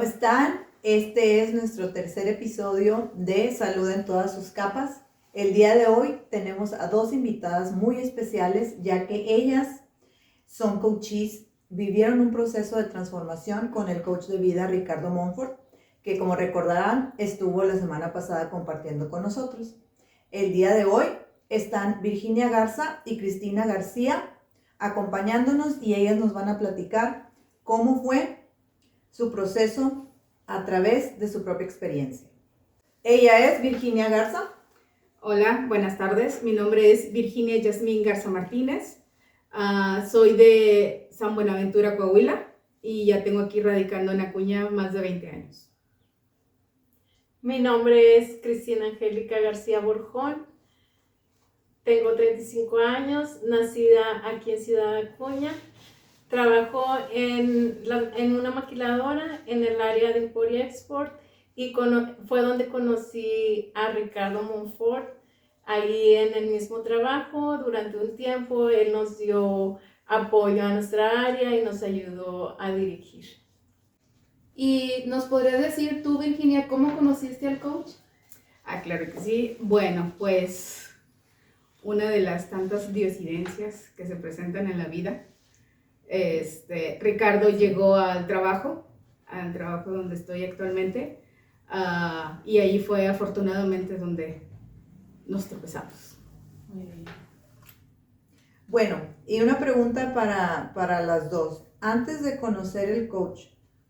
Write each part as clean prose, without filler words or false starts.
están? Este es nuestro tercer episodio de Salud en todas sus capas. El día de hoy tenemos a dos invitadas muy especiales, ya que ellas son coaches, vivieron un proceso de transformación con el coach de vida Ricardo Monfort, que como recordarán estuvo la semana pasada compartiendo con nosotros. El día de hoy están Virginia Garza y Cristina García acompañándonos y ellas nos van a platicar cómo fue su proceso a través de su propia experiencia. Ella es Virginia Garza. Hola, buenas tardes. Mi nombre es Virginia Yasmín Garza Martínez. Soy de San Buenaventura, Coahuila, y ya tengo aquí radicando en Acuña más de 20 años. Mi nombre es Cristina Angélica García Borjón. Tengo 35 años, nacida aquí en Ciudad Acuña. Trabajo en una maquiladora en el área de import y export y fue donde conocí a Ricardo Monfort. Ahí en el mismo trabajo, durante un tiempo, él nos dio apoyo a nuestra área y nos ayudó a dirigir. ¿Y nos podrías decir tú, Virginia, cómo conociste al coach? Claro que sí. Bueno, pues una de las tantas diosidencias que se presentan en la vida. Ricardo llegó al trabajo donde estoy actualmente, y ahí fue afortunadamente donde nos tropezamos. Muy bien. Bueno, y una pregunta para las dos. Antes de conocer el coach,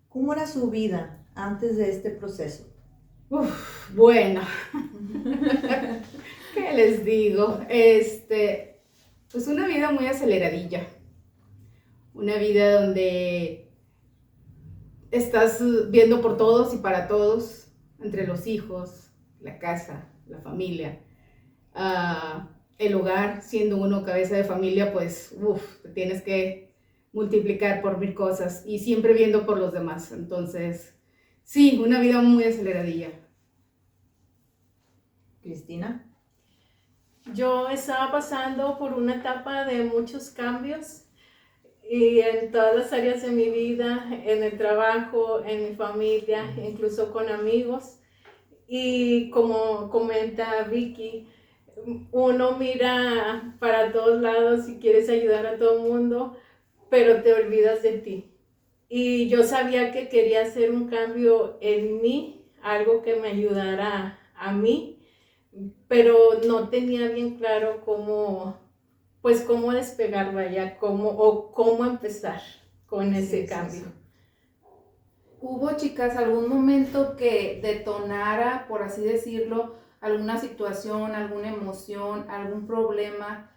¿cómo era su vida antes de este proceso? Bueno, ¿qué les digo? Pues una vida muy aceleradilla. Una vida donde estás viendo por todos y para todos, entre los hijos, la casa, la familia, el hogar. Siendo uno cabeza de familia, pues te tienes que multiplicar por 1000 cosas y siempre viendo por los demás. Entonces, sí, una vida muy aceleradilla. Cristina. Yo estaba pasando por una etapa de muchos cambios y en todas las áreas de mi vida, en el trabajo, en mi familia, incluso con amigos. Y como comenta Vicky, uno mira para todos lados y quieres ayudar a todo el mundo, pero te olvidas de ti. Y yo sabía que quería hacer un cambio en mí, algo que me ayudara a mí, pero no tenía bien claro cómo despegar, vaya, cómo empezar con ese cambio. Sí. ¿Hubo, chicas, algún momento que detonara, por así decirlo, alguna situación, alguna emoción, algún problema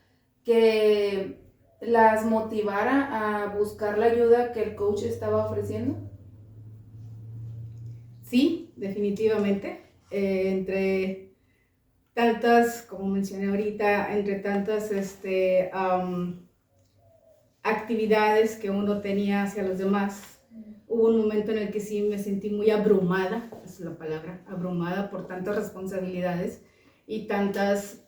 que las motivara a buscar la ayuda que el coach estaba ofreciendo? Sí, definitivamente. Entre tantas, como mencioné ahorita, entre tantas actividades que uno tenía hacia los demás, hubo un momento en el que sí me sentí muy abrumada, esa es la palabra, abrumada por tantas responsabilidades y tantas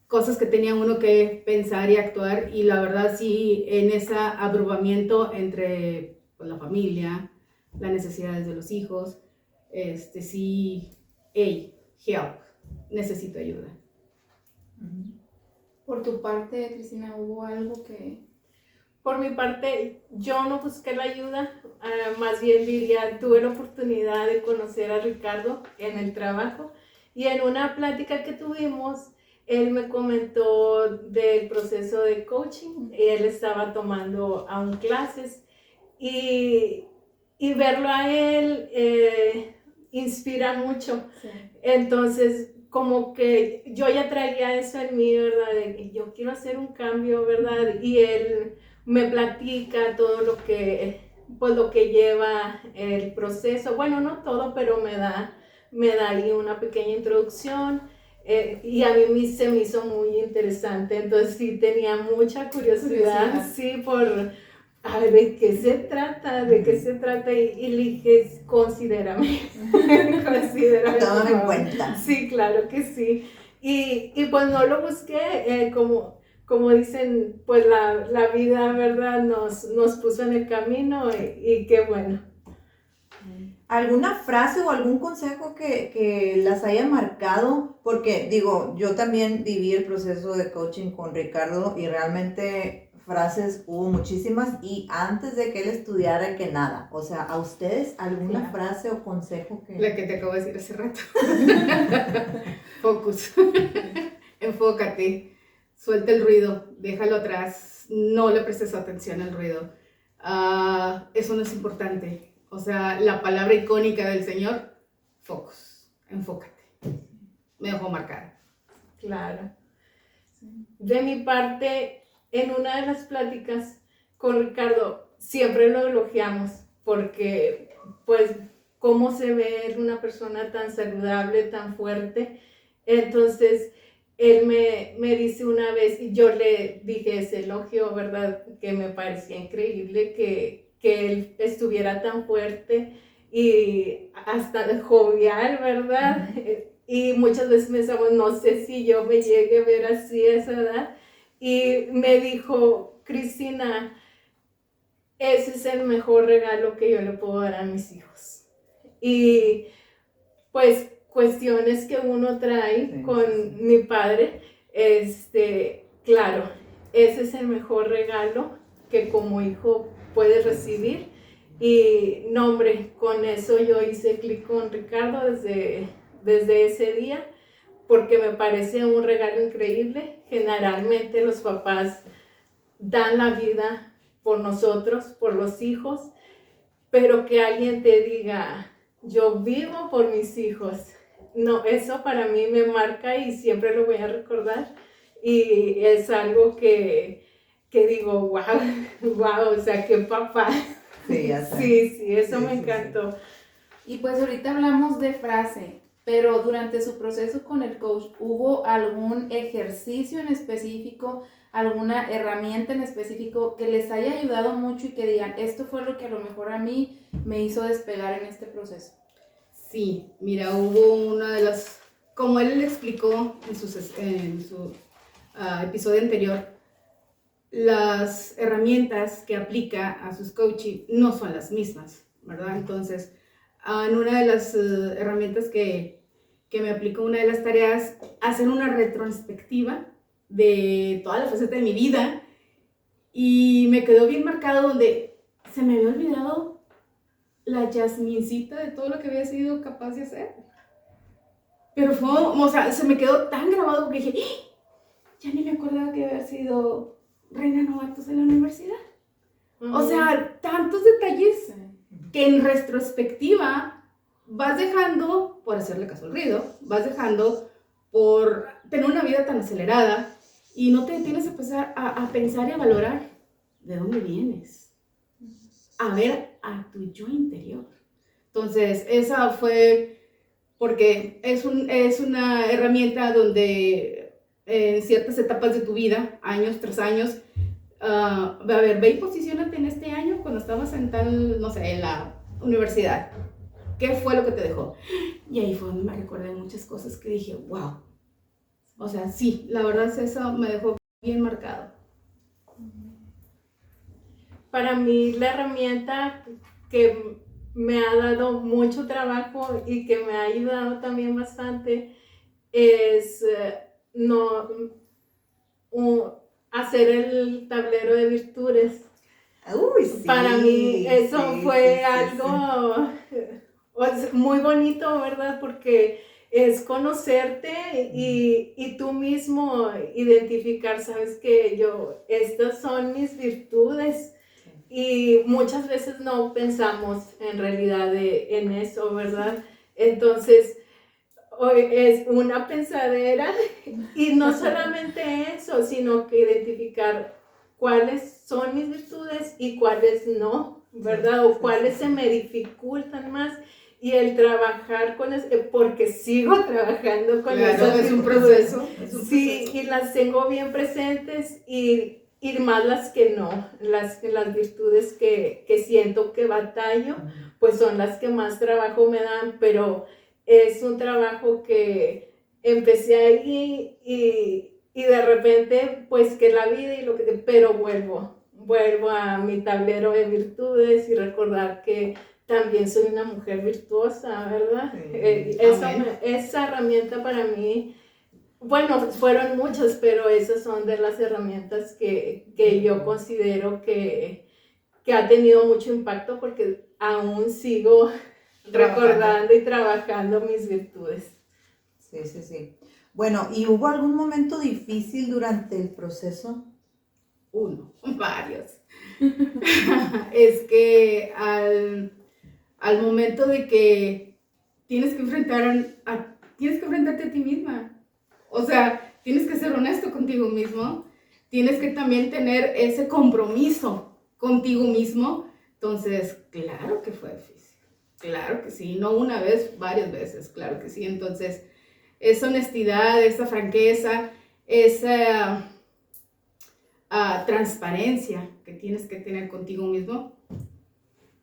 cosas que tenía uno que pensar y actuar, y la verdad sí, en ese abrumamiento entre pues, la familia, las necesidades de los hijos, sí, hey, help, necesito ayuda. Por tu parte, Cristina, ¿hubo algo que...? Por mi parte, yo no busqué la ayuda, más bien diría, tuve la oportunidad de conocer a Ricardo en el trabajo, y en una plática que tuvimos, él me comentó del proceso de coaching. Él estaba tomando aún clases y verlo a él inspira mucho. Sí. Entonces, como que yo ya traía eso en mí, ¿verdad? De que yo quiero hacer un cambio, ¿verdad? Y él me platica todo lo que lleva el proceso. Bueno, no todo, pero me da ahí una pequeña introducción. Y a mí se me hizo muy interesante. Entonces sí tenía mucha curiosidad. Sí, por a ver, ¿de qué se trata? Y le dije, considérame. Considérame. Tómame en cuenta. Sí, claro que sí. Y pues no lo busqué, como dicen, pues la vida, ¿verdad? Nos puso en el camino y qué bueno. ¿Alguna frase o algún consejo que las haya marcado? Porque digo, yo también viví el proceso de coaching con Ricardo y realmente frases hubo muchísimas y antes de que él estudiara que nada. O sea, ¿a ustedes alguna frase o consejo que... La que te acabo de decir hace rato. Focus. Enfócate. Suelta el ruido. Déjalo atrás. No le prestes atención al ruido. Eso no es importante. O sea, la palabra icónica del Señor, focus, enfócate. Me dejó marcar. Claro. De mi parte, en una de las pláticas con Ricardo, siempre lo elogiamos porque, pues, cómo se ve una persona tan saludable, tan fuerte. Entonces, él me dice una vez, y yo le dije ese elogio, ¿verdad? Que me parecía increíble que él estuviera tan fuerte y hasta jovial, ¿verdad? Y muchas veces pensamos, no sé si yo me llegue a ver así a esa edad. Y me dijo, Cristina, ese es el mejor regalo que yo le puedo dar a mis hijos. Y pues cuestiones que uno trae con mi padre, claro, ese es el mejor regalo que como hijo puedes recibir. Y no, hombre, con eso yo hice clic con Ricardo desde ese día, porque me parece un regalo increíble. Generalmente los papás dan la vida por nosotros, por los hijos, pero que alguien te diga, yo vivo por mis hijos. No, eso para mí me marca y siempre lo voy a recordar. Y es algo que digo, wow, o sea, qué papá. Sí, ya sé. Sí, eso me encantó. Y pues ahorita hablamos de frase, pero durante su proceso con el coach, ¿hubo algún ejercicio en específico, alguna herramienta en específico que les haya ayudado mucho y que digan, esto fue lo que a lo mejor a mí me hizo despegar en este proceso? Sí, mira, hubo una de las, como él le explicó en su episodio anterior, las herramientas que aplica a sus coaching no son las mismas, ¿verdad? Entonces, en una de las herramientas que me aplicó, una de las tareas, hacer una retrospectiva de toda la faceta de mi vida, y me quedó bien marcado donde se me había olvidado la Yasmincita de todo lo que había sido capaz de hacer. Pero fue, o sea, se me quedó tan grabado porque dije, ya ni me acordaba que había sido reina novatos en la universidad. O sea, tantos detalles que en retrospectiva vas dejando, por hacerle caso al ruido, vas dejando por tener una vida tan acelerada y no te detienes a empezar a pensar y a valorar de dónde vienes, a ver a tu yo interior. Entonces, esa fue porque es una herramienta donde en ciertas etapas de tu vida, años tras años, a ver, ve y posiciónate en este año cuando estabas en tal, no sé, en la universidad. ¿Qué fue lo que te dejó? Y ahí fue donde me recordé muchas cosas que dije, wow. O sea, sí, la verdad es eso me dejó bien marcado. Para mí la herramienta que me ha dado mucho trabajo y que me ha ayudado también bastante es hacer el tablero de virtudes. Uy, sí. Para mí eso fue algo sí. muy bonito, ¿verdad? Porque es conocerte y tú mismo identificar, sabes que estas son mis virtudes. Y muchas veces no pensamos en realidad en eso, ¿verdad? Entonces, hoy es una pensadera y no solamente eso, sino que identificar cuáles son mis virtudes y cuáles no, ¿verdad? O cuáles se me dificultan más y el trabajar con eso, porque sigo trabajando con Claro, esas es un virtudes. proceso. Sí, y las tengo bien presentes y más las que no, las virtudes que siento que batallo, pues son las que más trabajo me dan, pero es un trabajo que empecé ahí y de repente, pues que la vida pero vuelvo a mi tablero de virtudes y recordar que también soy una mujer virtuosa, ¿verdad? Sí. Esa herramienta para mí, bueno, fueron muchas, pero esas son de las herramientas que yo considero que ha tenido mucho impacto porque aún sigo recordando y trabajando mis virtudes. Sí. Bueno, ¿y hubo algún momento difícil durante el proceso? Varios. Es que al momento de que tienes que enfrentarte a ti misma. O sea, tienes que ser honesto contigo mismo. Tienes que también tener ese compromiso contigo mismo. Entonces, claro que fue difícil. Claro que sí. No una vez, varias veces. Claro que sí. Entonces, esa honestidad, esa franqueza, esa transparencia que tienes que tener contigo mismo,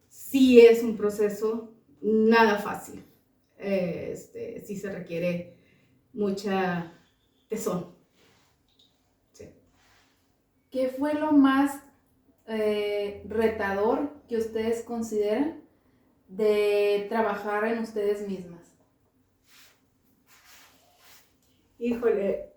sí es un proceso nada fácil. Sí se requiere mucha tesón. Sí. ¿Qué fue lo más retador que ustedes consideran de trabajar en ustedes mismas? Híjole,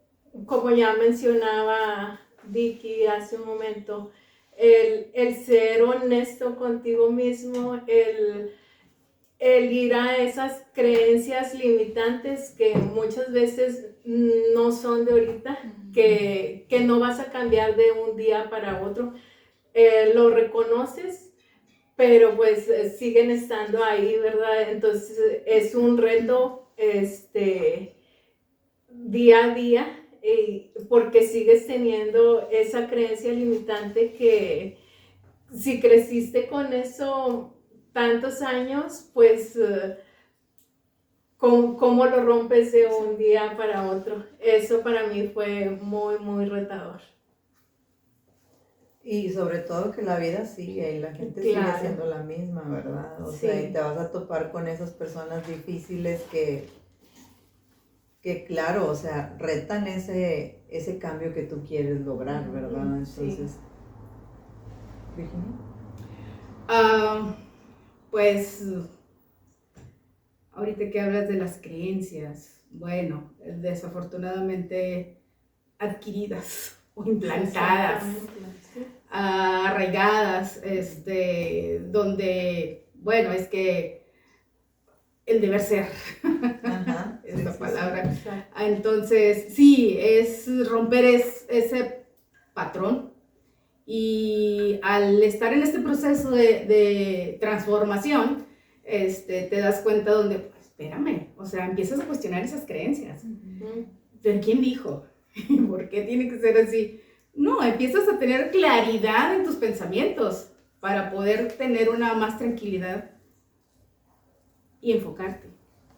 como ya mencionaba Vicky hace un momento, el ser honesto contigo mismo, el ir a esas creencias limitantes que muchas veces no son de ahorita, que no vas a cambiar de un día para otro, lo reconoces, pero pues siguen estando ahí, ¿verdad? Entonces es un reto, día a día, porque sigues teniendo esa creencia limitante que si creciste con eso tantos años, pues ¿cómo lo rompes de un día para otro? Eso para mí fue muy, muy retador. Y sobre todo que la vida sigue y la gente sigue siendo la misma, ¿verdad? O sea, y te vas a topar con esas personas difíciles que claro, o sea, retan ese cambio que tú quieres lograr, ¿verdad? Entonces, Virginia. Pues, ahorita que hablas de las creencias, bueno, desafortunadamente adquiridas o implantadas, arraigadas, donde, bueno, es que el deber ser, Ajá, esta palabra. Sí. Entonces, sí, es romper ese patrón. Y al estar en este proceso de transformación, te das cuenta donde, pues, espérame, o sea, empiezas a cuestionar esas creencias. ¿Pero quién dijo? ¿Por qué tiene que ser así? No, empiezas a tener claridad en tus pensamientos para poder tener una más tranquilidad y enfocarte.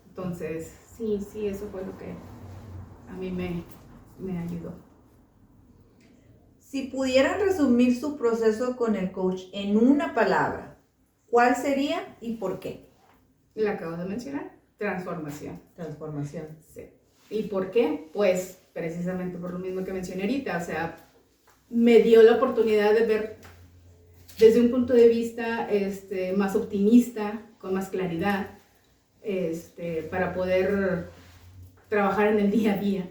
Entonces, sí, eso fue lo que a mí me ayudó. Si pudieran resumir su proceso con el coach en una palabra, ¿cuál sería y por qué? La acabo de mencionar, transformación. Transformación. Sí. ¿Y por qué? Pues precisamente por lo mismo que mencioné ahorita, o sea, me dio la oportunidad de ver desde un punto de vista más optimista, con más claridad, para poder trabajar en el día a día.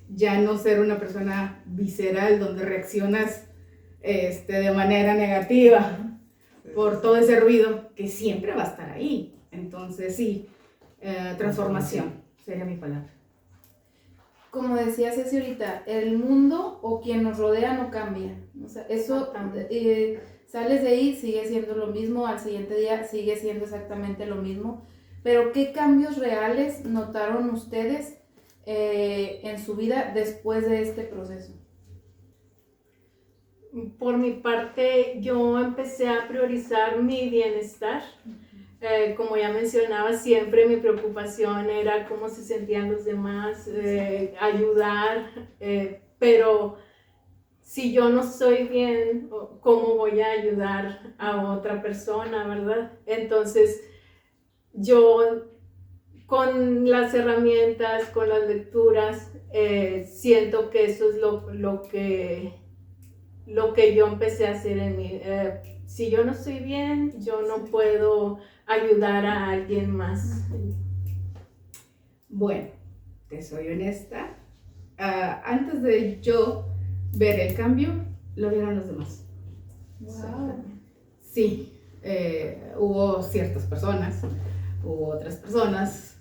Ya no ser una persona visceral donde reaccionas de manera negativa por todo ese ruido que siempre va a estar ahí. Entonces, sí, transformación sería mi palabra. Como decía Ceci ahorita, el mundo o quien nos rodea no cambia. O sea, eso, sales de ahí, sigue siendo lo mismo, al siguiente día sigue siendo exactamente lo mismo. Pero ¿qué cambios reales notaron ustedes en su vida después de este proceso? Por mi parte, yo empecé a priorizar mi bienestar. Como ya mencionaba, siempre mi preocupación era cómo se sentían los demás, ayudar, pero si yo no estoy bien, ¿cómo voy a ayudar a otra persona, verdad? Entonces, yo con las herramientas, con las lecturas, siento que eso es lo que lo que yo empecé a hacer en mí. Si yo no estoy bien, yo no puedo ayudar a alguien más. Bueno, te soy honesta. Antes de yo ver el cambio, lo vieron los demás. Wow. Sí, hubo ciertas personas, hubo otras personas.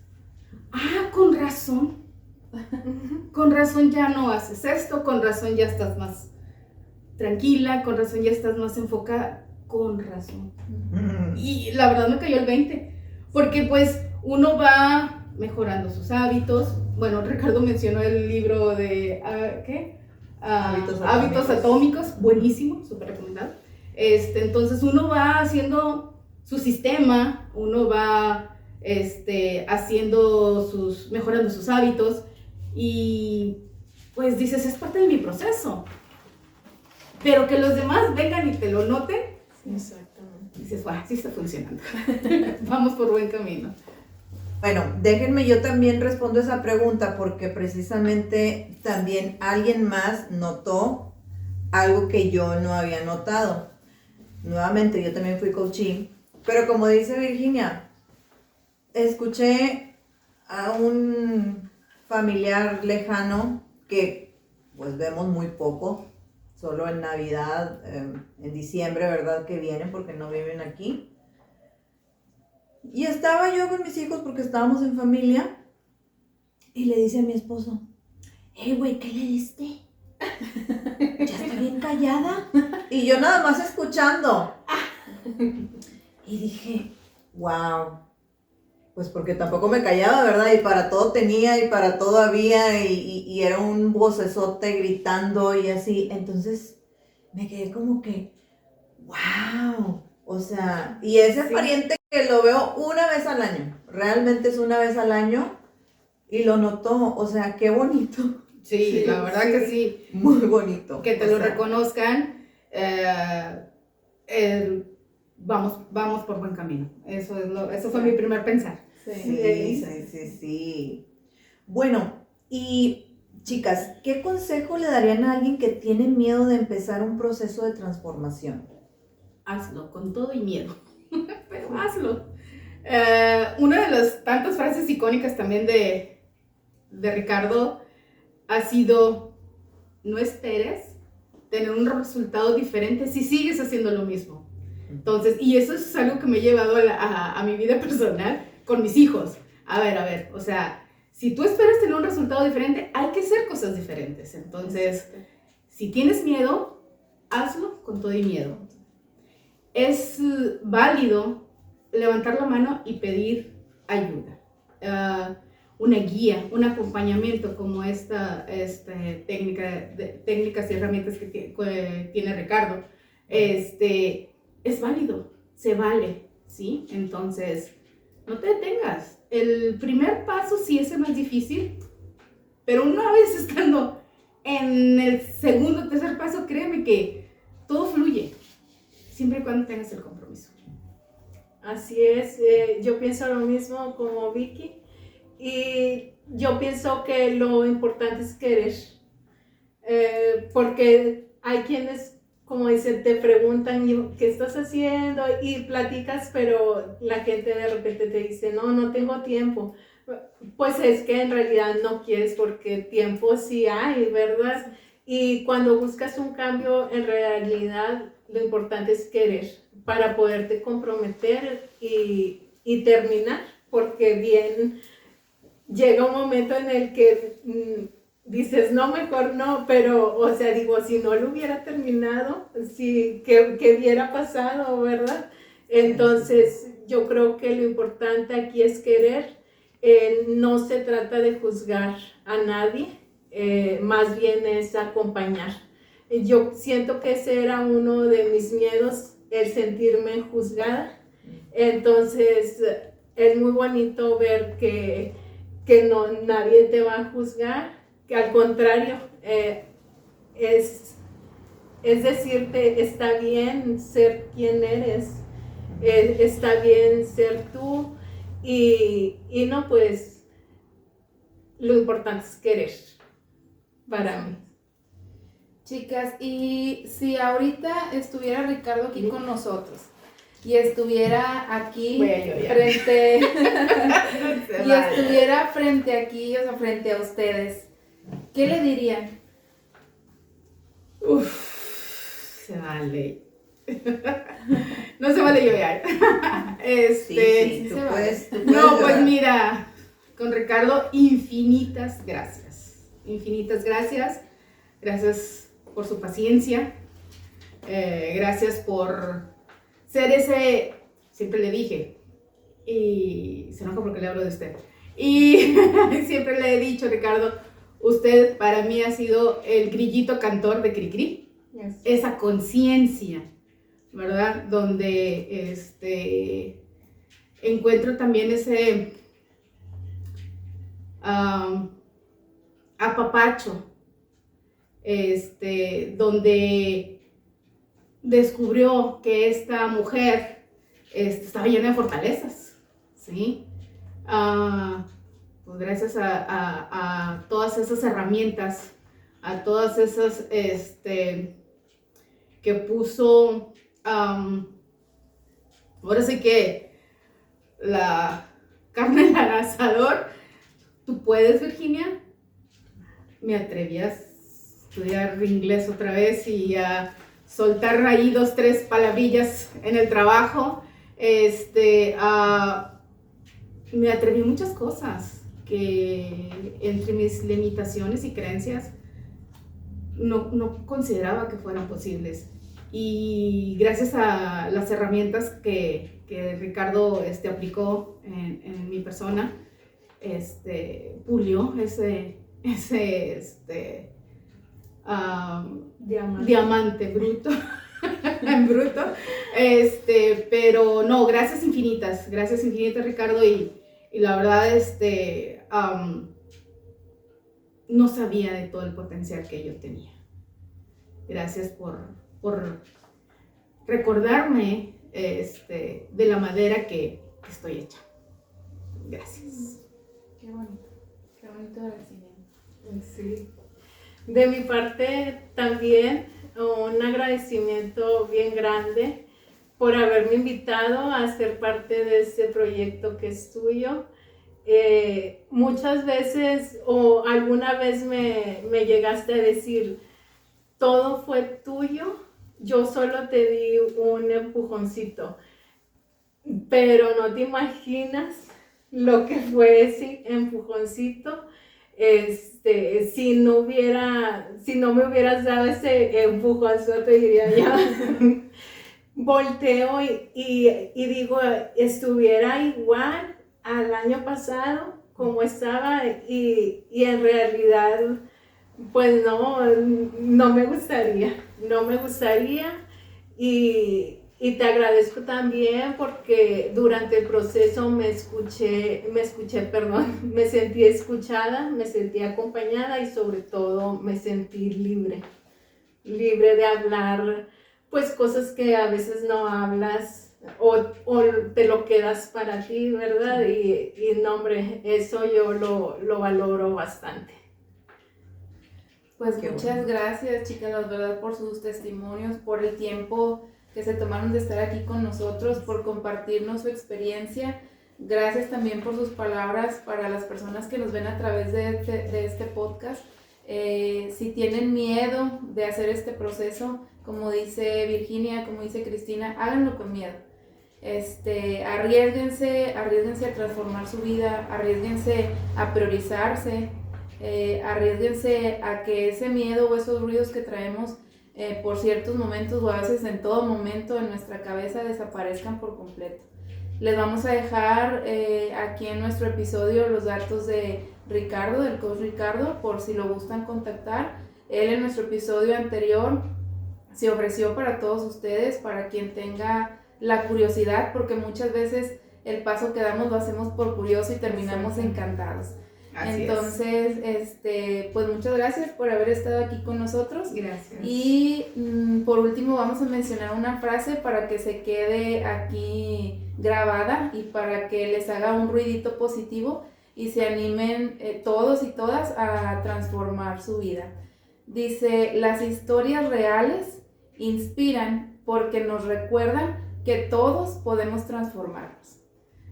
Con razón ya no haces esto, con razón ya estás más tranquila, con razón ya estás más enfocada, con razón. Y la verdad me cayó el 20, porque pues uno va mejorando sus hábitos. Bueno, Ricardo mencionó el libro de, ¿qué? Hábitos Atómicos, buenísimo, súper recomendado. Entonces uno va haciendo su sistema, uno va mejorando sus hábitos y pues dices, es parte de mi proceso. Pero que los demás vengan y te lo noten, Exactamente. dices, wow, sí está funcionando. Vamos por buen camino. Bueno, déjenme, yo también respondo esa pregunta porque precisamente también alguien más notó algo que yo no había notado. Nuevamente, yo también fui coaching, pero como dice Virginia, escuché a un familiar lejano que pues vemos muy poco, solo en Navidad, en diciembre, ¿verdad? Que vienen porque no viven aquí. Y estaba yo con mis hijos porque estábamos en familia y le dice a mi esposo, hey, güey, ¿qué le diste? Ya está bien callada. Y yo nada más escuchando. Y dije, wow. Pues porque tampoco me callaba, ¿verdad? Y para todo tenía y para todo había y era un vocesote gritando y así. Entonces me quedé como que, wow. O sea, y ese Sí. pariente que lo veo una vez al año, realmente es una vez al año y lo notó, o sea, qué bonito. Sí, la verdad que sí. Muy bonito. Que te o lo sea, reconozcan, vamos por buen camino. Eso fue mi primer pensar. Sí. Bueno, y chicas, ¿qué consejo le darían a alguien que tiene miedo de empezar un proceso de transformación? Hazlo con todo y miedo, pero hazlo. Una de las tantas frases icónicas también de Ricardo ha sido, no esperes tener un resultado diferente si sigues haciendo lo mismo. Entonces, y eso es algo que me he llevado a mi vida personal con mis hijos. A ver, o sea, si tú esperas tener un resultado diferente, hay que hacer cosas diferentes. Entonces, si tienes miedo, hazlo con todo y miedo. Es válido levantar la mano y pedir ayuda. Una guía, un acompañamiento como esta técnicas y herramientas que tiene Ricardo, es válido, se vale, ¿sí? Entonces, no te detengas. El primer paso sí es el más difícil, pero una vez estando en el segundo o tercer paso, créeme que todo fluye, siempre y cuando tengas el compromiso. Así es, yo pienso lo mismo como Vicky y yo pienso que lo importante es querer, porque hay quienes, como dicen, te preguntan qué estás haciendo y platicas, pero la gente de repente te dice, no tengo tiempo. Pues es que en realidad no quieres porque tiempo sí hay, ¿verdad? Y cuando buscas un cambio, en realidad lo importante es querer para poderte comprometer y terminar, porque bien llega un momento en el que dices, no, mejor no, pero, o sea, digo, si no lo hubiera terminado, si, ¿qué hubiera pasado, verdad? Entonces, yo creo que lo importante aquí es querer. No se trata de juzgar a nadie, más bien es acompañar. Yo siento que ese era uno de mis miedos, el sentirme juzgada. Entonces, es muy bonito ver que no, nadie te va a juzgar, que al contrario, es decirte, está bien ser quien eres, está bien ser tú, y no, pues, lo importante es querer, para mí. Chicas, y si ahorita estuviera Ricardo aquí con nosotros y estuviera aquí Voy a llorar. frente Se y vale. estuviera frente aquí, o sea, frente a ustedes, ¿qué le dirían? Se vale. No se vale llorar. Sí, tú se puedes, tú puedes No, pues llorar. mira, con Ricardo, infinitas gracias. Infinitas gracias. Gracias por su paciencia. Gracias por ser ese, siempre le dije, y se enoja porque le hablo de usted. Y siempre le he dicho, Ricardo, usted para mí ha sido el grillito cantor de Cricri. Esa conciencia, ¿verdad? Donde encuentro también ese apapacho, donde descubrió que esta mujer estaba llena de fortalezas, ¿sí? Pues gracias a todas esas herramientas, a todas esas que puso, ahora sí que la carne en el asador. ¿Tú puedes, Virginia? Me atreví a estudiar inglés otra vez y a soltar ahí 2, 3 palabrillas en el trabajo. Me atreví a muchas cosas que entre mis limitaciones y creencias no consideraba que fueran posibles. Y gracias a las herramientas que Ricardo aplicó en mi persona, pulió ese diamante bruto, en bruto, pero no, gracias infinitas, Ricardo, y la verdad, no sabía de todo el potencial que yo tenía. Gracias por recordarme de la madera que estoy hecha. Gracias. Qué bonito agradecimiento. Sí. De mi parte también un agradecimiento bien grande por haberme invitado a ser parte de este proyecto que es tuyo. Muchas veces o alguna vez me llegaste a decir, todo fue tuyo, yo solo te di un empujoncito, pero no te imaginas lo que fue ese empujoncito. Si no me hubieras dado ese empujoncito, te diría ya. Volteo y digo, estuviera igual al año pasado como estaba, y en realidad pues no me gustaría, y te agradezco también porque durante el proceso me sentí escuchada, me sentí acompañada y sobre todo me sentí libre de hablar pues cosas que a veces no hablas o te lo quedas para ti, ¿verdad? Y no, hombre, eso yo lo valoro bastante. Pues Qué muchas bueno. gracias, chicas, la verdad, por sus testimonios, por el tiempo que se tomaron de estar aquí con nosotros, por compartirnos su experiencia. Gracias también por sus palabras para las personas que nos ven a través de este podcast. Si tienen miedo de hacer este proceso, como dice Virginia, como dice Cristina, háganlo con miedo. Arriésguense a transformar su vida, arriésguense a priorizarse, arriésguense a que ese miedo o esos ruidos que traemos por ciertos momentos o a veces en todo momento en nuestra cabeza desaparezcan por completo. Les vamos a dejar aquí en nuestro episodio los datos de Ricardo, del coach Ricardo, por si lo gustan contactar. Él en nuestro episodio anterior se ofreció para todos ustedes, para quien tenga la curiosidad, porque muchas veces el paso que damos lo hacemos por curioso y terminamos encantados. Así Entonces, pues muchas gracias por haber estado aquí con nosotros. Gracias. Y por último vamos a mencionar una frase para que se quede aquí grabada y para que les haga un ruidito positivo y se animen todos y todas a transformar su vida. Dice, las historias reales inspiran porque nos recuerdan que todos podemos transformarnos.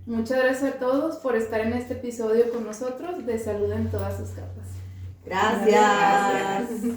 Muchas gracias a todos por estar en este episodio con nosotros de Salud en todas sus capas. Gracias. Gracias.